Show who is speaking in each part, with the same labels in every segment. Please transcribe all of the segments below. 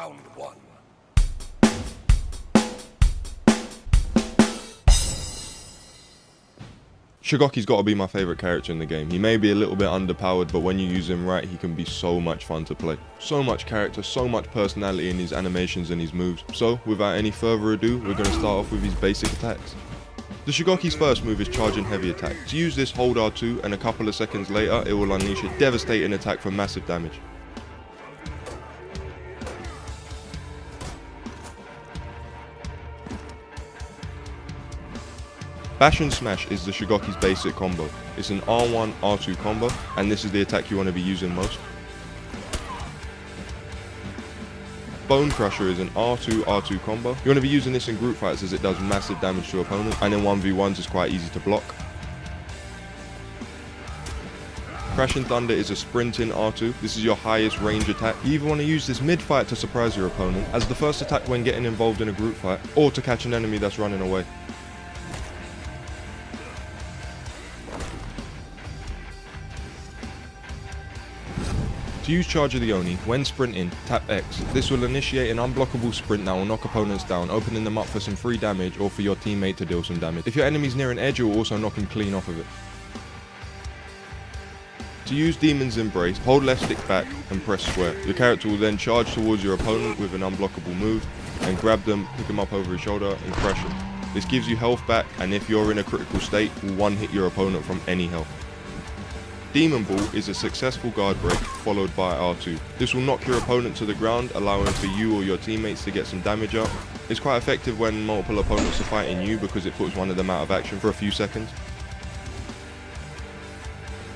Speaker 1: Round one.
Speaker 2: Shugoki's got to be my favourite character in the game. He may be a little bit underpowered, but when you use him right, he can be so much fun to play. So much character, so much personality in his animations and his moves. So, without any further ado, we're going to start off with his basic attacks. The Shugoki's first move is charging heavy attack. To use this, hold R2, and a couple of seconds later, it will unleash a devastating attack for massive damage. Bash and Smash is the Shugoki's basic combo. It's an R1, R2 combo, and this is the attack you want to be using most. Bone Crusher is an R2, R2 combo. You want to be using this in group fights as it does massive damage to opponents, and in 1v1s it's quite easy to block. Crashing Thunder is a sprinting R2. This is your highest range attack. You either want to use this mid-fight to surprise your opponent, as the first attack when getting involved in a group fight, or to catch an enemy that's running away. To use Charge of the Oni, when sprinting, tap X. This will initiate an unblockable sprint that will knock opponents down, opening them up for some free damage or for your teammate to deal some damage. If your enemy's near an edge, it will also knock him clean off of it. To use Demon's Embrace, hold left stick back and press square. Your character will then charge towards your opponent with an unblockable move and grab them, pick them up over his shoulder and crush him. This gives you health back, and if you're in a critical state, will one-hit your opponent from any health. Demon Ball is a successful guard break followed by R2. This will knock your opponent to the ground, allowing for you or your teammates to get some damage up. It's quite effective when multiple opponents are fighting you because it puts one of them out of action for a few seconds.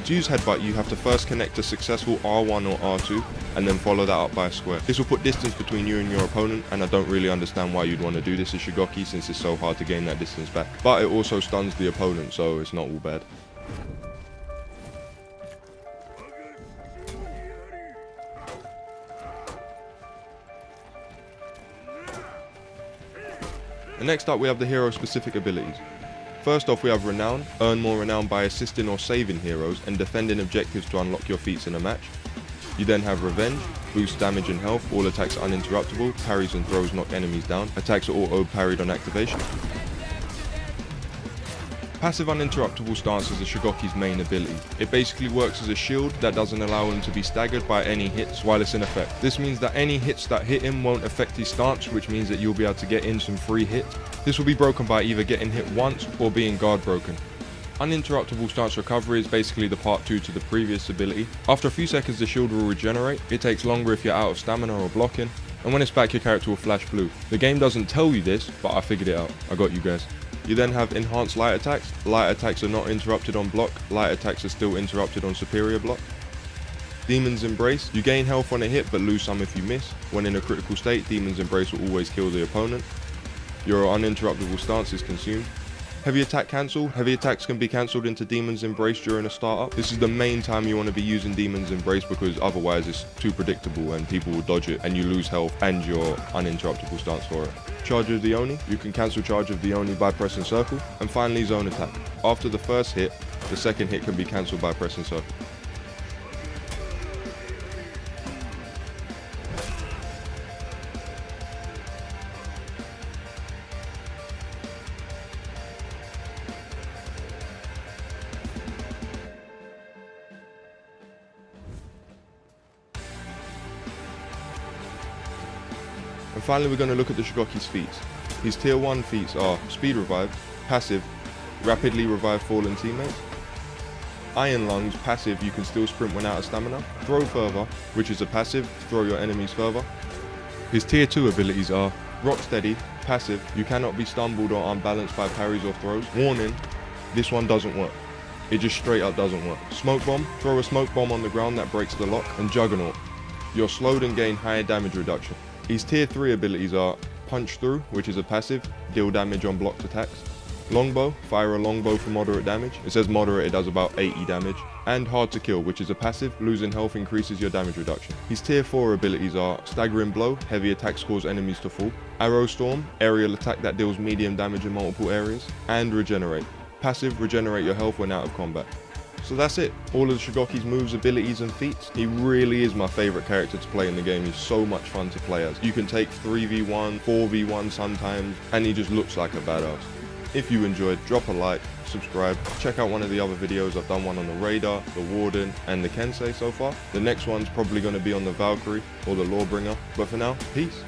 Speaker 2: To use Headbutt, you have to first connect a successful R1 or R2 and then follow that up by a square. This will put distance between you and your opponent, and I don't really understand why you'd want to do this as Shugoki since it's so hard to gain that distance back. But it also stuns the opponent, so it's not all bad. And next up we have the hero specific abilities. First off we have Renown. Earn more renown by assisting or saving heroes and defending objectives to unlock your feats in a match. You then have Revenge. Boosts damage and health, all attacks are uninterruptible, parries and throws knock enemies down, attacks are auto parried on activation. Passive uninterruptible stance is the Shugoki's main ability. It basically works as a shield that doesn't allow him to be staggered by any hits while it's in effect. This means that any hits that hit him won't affect his stance, which means that you'll be able to get in some free hits. This will be broken by either getting hit once or being guard broken. Uninterruptible stance recovery is basically the part 2 to the previous ability. After a few seconds the shield will regenerate. It takes longer if you're out of stamina or blocking, and when it's back your character will flash blue. The game doesn't tell you this, but I figured it out. I got you guys. You then have enhanced light attacks. Light attacks are not interrupted on block. Light attacks are still interrupted on superior block. Demon's Embrace. You gain health on a hit but lose some if you miss. When in a critical state, Demon's Embrace will always kill the opponent. Your uninterruptible stance is consumed. Heavy attack cancel. Heavy attacks can be cancelled into Demon's Embrace during a startup. This is the main time you want to be using Demon's Embrace because otherwise it's too predictable and people will dodge it and you lose health and your uninterruptible stance for it. Charge of the Oni. You can cancel Charge of the Oni by pressing circle. And finally Zone Attack. After the first hit, the second hit can be cancelled by pressing circle. And finally we're going to look at the Shugoki's feats. His tier 1 feats are Speed Revive, passive, rapidly revive fallen teammates. Iron Lungs, passive, you can still sprint when out of stamina. Throw Further, which is a passive, throw your enemies further. His tier 2 abilities are Rock Steady, passive, you cannot be stumbled or unbalanced by parries or throws. Warning, this one doesn't work. It just straight up doesn't work. Smoke Bomb, throw a smoke bomb on the ground that breaks the lock. And Juggernaut, you're slowed and gain higher damage reduction. His tier 3 abilities are Punch Through, which is a passive, deal damage on blocked attacks. Longbow, fire a longbow for moderate damage. It says moderate, it does about 80 damage. And Hard to Kill, which is a passive, losing health increases your damage reduction. His tier 4 abilities are Staggering Blow, heavy attacks cause enemies to fall. Arrow Storm, aerial attack that deals medium damage in multiple areas. And Regenerate, passive, regenerate your health when out of combat. So that's it, all of the Shugoki's moves, abilities and feats. He really is my favourite character to play in the game. He's so much fun to play as. You can take 3v1, 4v1 sometimes, and he just looks like a badass. If you enjoyed, drop a like, subscribe, check out one of the other videos. I've done one on the Radar, the Warden, and the Kensei so far. The next one's probably going to be on the Valkyrie or the Lawbringer, but for now, peace.